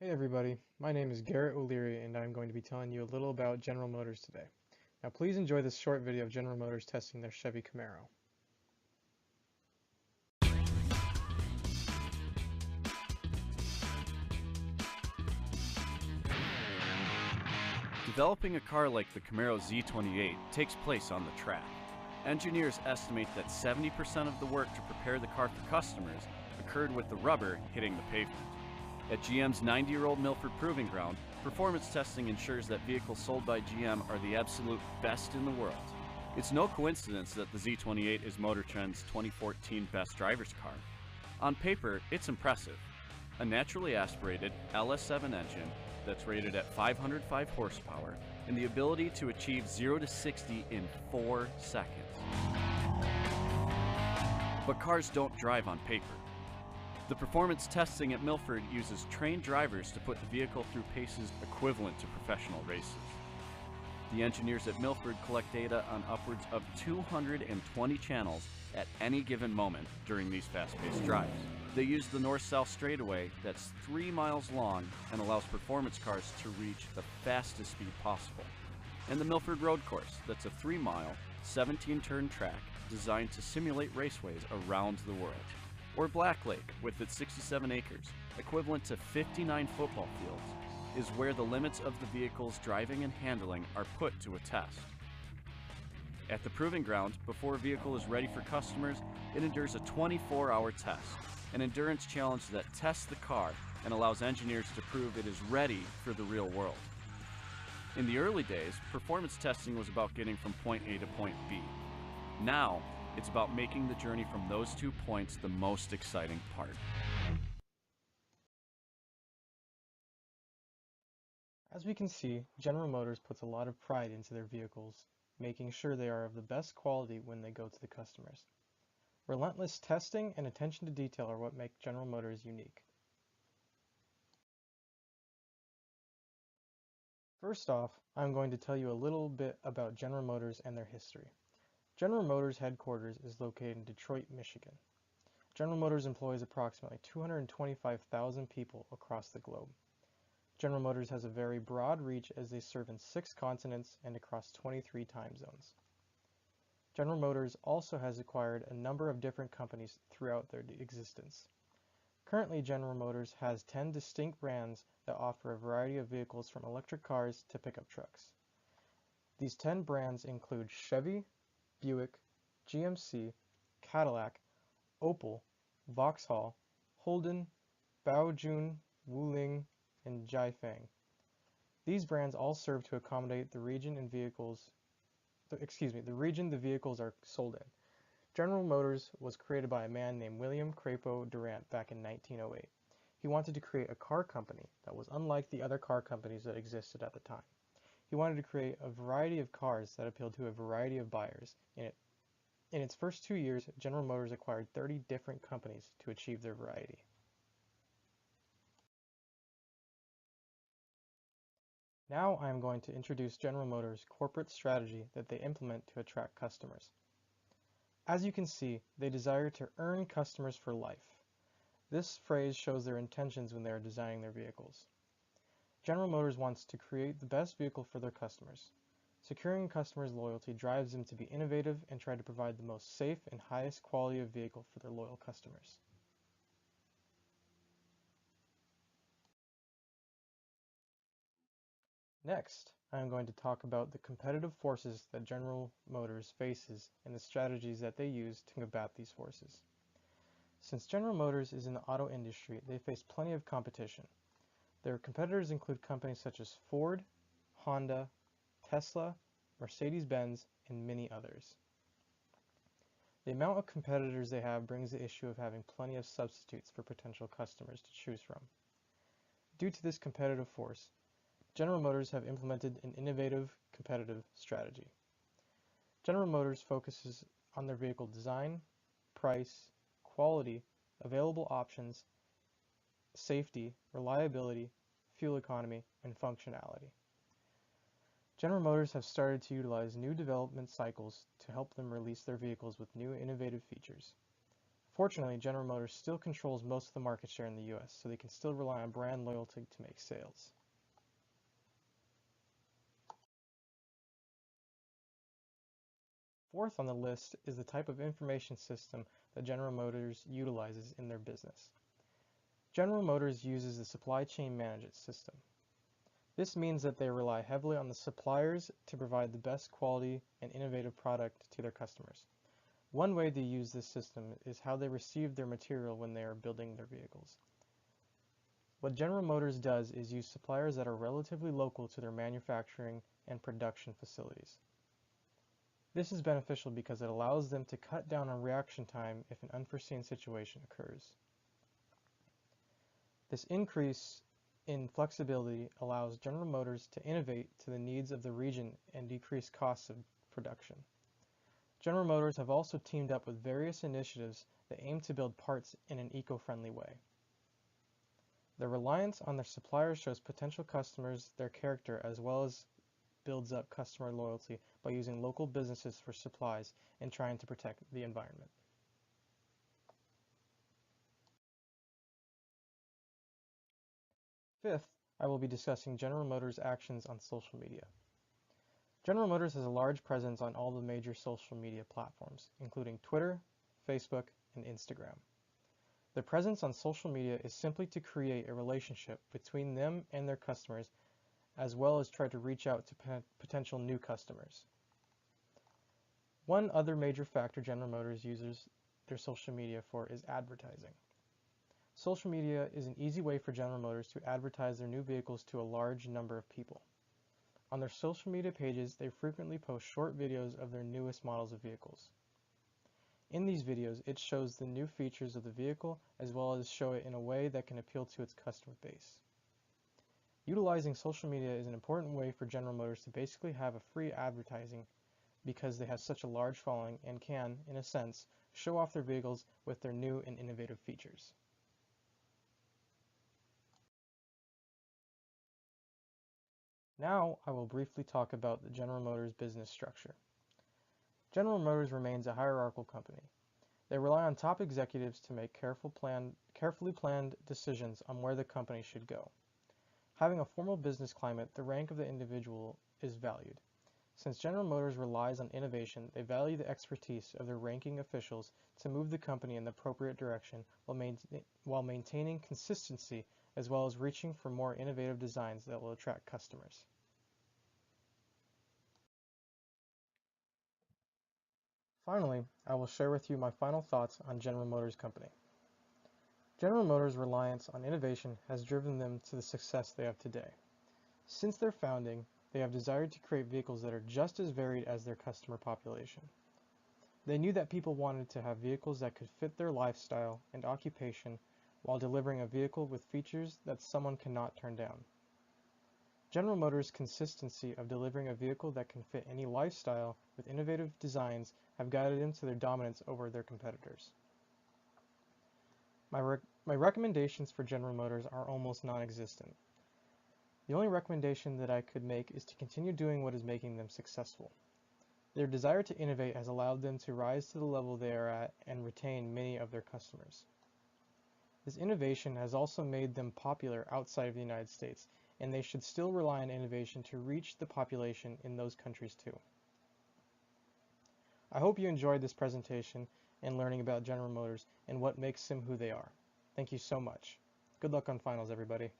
Hey everybody, my name is Garrett O'Leary and I'm going to be telling you a little about General Motors today. Now please enjoy this short video of General Motors testing their Chevy Camaro. Developing a car like the Camaro Z28 takes place on the track. Engineers estimate that 70% of the work to prepare the car for customers occurred with the rubber hitting the pavement. At GM's 90-year-old Milford Proving Ground, performance testing ensures that vehicles sold by GM are the absolute best in the world. It's no coincidence that the Z28 is Motor Trend's 2014 Best Drivers car. On paper, it's impressive. A naturally aspirated LS7 engine that's rated at 505 horsepower and the ability to achieve 0 to 60 in 4 seconds. But cars don't drive on paper. The performance testing at Milford uses trained drivers to put the vehicle through paces equivalent to professional races. The engineers at Milford collect data on upwards of 220 channels at any given moment during these fast-paced drives. They use the north-south straightaway that's 3 miles long and allows performance cars to reach the fastest speed possible. And the Milford Road Course, that's a 3-mile, 17-turn track designed to simulate raceways around the world. Or Black Lake, with its 67 acres, equivalent to 59 football fields, is where the limits of the vehicle's driving and handling are put to a test. At the Proving Ground, before a vehicle is ready for customers, it endures a 24-hour test, an endurance challenge that tests the car and allows engineers to prove it is ready for the real world. In the early days, performance testing was about getting from point A to point B. Now, it's about making the journey from those 2 points the most exciting part. As we can see, General Motors puts a lot of pride into their vehicles, making sure they are of the best quality when they go to the customers. Relentless testing and attention to detail are what make General Motors unique. First off, I'm going to tell you a little bit about General Motors and their history. General Motors headquarters is located in Detroit, Michigan. General Motors employs approximately 225,000 people across the globe. General Motors has a very broad reach as they serve in 6 continents and across 23 time zones. General Motors also has acquired a number of different companies throughout their existence. Currently, General Motors has 10 distinct brands that offer a variety of vehicles from electric cars to pickup trucks. These 10 brands include Chevy, Buick, GMC, Cadillac, Opel, Vauxhall, Holden, Baojun, Wuling, and Jiefeng. These brands all serve to accommodate the region the vehicles are sold in. General Motors was created by a man named William Crapo Durant back in 1908. He wanted to create a car company that was unlike the other car companies that existed at the time. He wanted to create a variety of cars that appealed to a variety of buyers. In its first 2 years, General Motors acquired 30 different companies to achieve their variety. Now I am going to introduce General Motors' corporate strategy that they implement to attract customers. As you can see, they desire to earn customers for life. This phrase shows their intentions when they are designing their vehicles. General Motors wants to create the best vehicle for their customers. Securing customers' loyalty drives them to be innovative and try to provide the most safe and highest quality of vehicle for their loyal customers. Next, I am going to talk about the competitive forces that General Motors faces and the strategies that they use to combat these forces. Since General Motors is in the auto industry, they face plenty of competition. Their competitors include companies such as Ford, Honda, Tesla, Mercedes-Benz, and many others. The amount of competitors they have brings the issue of having plenty of substitutes for potential customers to choose from. Due to this competitive force, General Motors have implemented an innovative, competitive strategy. General Motors focuses on their vehicle design, price, quality, available options, safety, reliability, fuel economy, and functionality. General Motors have started to utilize new development cycles to help them release their vehicles with new innovative features. Fortunately, General Motors still controls most of the market share in the US, so they can still rely on brand loyalty to make sales. Fourth on the list is the type of information system that General Motors utilizes in their business. General Motors uses the supply chain management system. This means that they rely heavily on the suppliers to provide the best quality and innovative product to their customers. One way they use this system is how they receive their material when they are building their vehicles. What General Motors does is use suppliers that are relatively local to their manufacturing and production facilities. This is beneficial because it allows them to cut down on reaction time if an unforeseen situation occurs. This increase in flexibility allows General Motors to innovate to the needs of the region and decrease costs of production. General Motors have also teamed up with various initiatives that aim to build parts in an eco-friendly way. Their reliance on their suppliers shows potential customers their character as well as builds up customer loyalty by using local businesses for supplies and trying to protect the environment. Fifth, I will be discussing General Motors' actions on social media. General Motors has a large presence on all the major social media platforms, including Twitter, Facebook, and Instagram. Their presence on social media is simply to create a relationship between them and their customers, as well as try to reach out to potential new customers. One other major factor General Motors uses their social media for is advertising. Social media is an easy way for General Motors to advertise their new vehicles to a large number of people. On their social media pages, they frequently post short videos of their newest models of vehicles. In these videos, it shows the new features of the vehicle as well as show it in a way that can appeal to its customer base. Utilizing social media is an important way for General Motors to basically have a free advertising because they have such a large following and can, in a sense, show off their vehicles with their new and innovative features. Now I will briefly talk about the General Motors business structure. General Motors remains a hierarchical company. They rely on top executives to make carefully planned decisions on where the company should go. Having a formal business climate, the rank of the individual is valued. Since General Motors relies on innovation, they value the expertise of their ranking officials to move the company in the appropriate direction while maintaining consistency as well as reaching for more innovative designs that will attract customers. Finally, I will share with you my final thoughts on General Motors Company. General Motors' reliance on innovation has driven them to the success they have today. Since their founding, they have desired to create vehicles that are just as varied as their customer population. They knew that people wanted to have vehicles that could fit their lifestyle and occupation while delivering a vehicle with features that someone cannot turn down. General Motors' consistency of delivering a vehicle that can fit any lifestyle with innovative designs have guided them to their dominance over their competitors. My recommendations for General Motors are almost non-existent. The only recommendation that I could make is to continue doing what is making them successful. Their desire to innovate has allowed them to rise to the level they are at and retain many of their customers. This innovation has also made them popular outside of the United States, and they should still rely on innovation to reach the population in those countries too. I hope you enjoyed this presentation and learning about General Motors and what makes them who they are. Thank you so much. Good luck on finals, everybody.